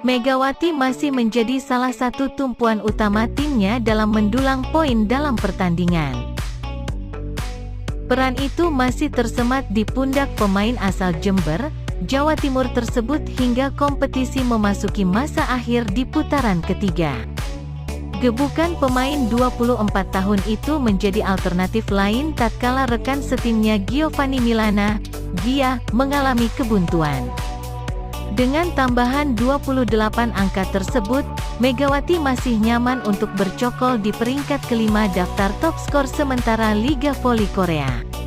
Megawati masih menjadi salah satu tumpuan utama timnya dalam mendulang poin dalam pertandingan. Peran itu masih tersemat di pundak pemain asal Jember, Jawa Timur tersebut hingga kompetisi memasuki masa akhir di putaran ketiga. Gebukan pemain 24 tahun itu menjadi alternatif lain tatkala rekan setimnya Giovanni Milana, Gia, mengalami kebuntuan. Dengan tambahan 28 angka tersebut, Megawati masih nyaman untuk bercokol di peringkat kelima daftar top skor sementara Liga Voli Korea.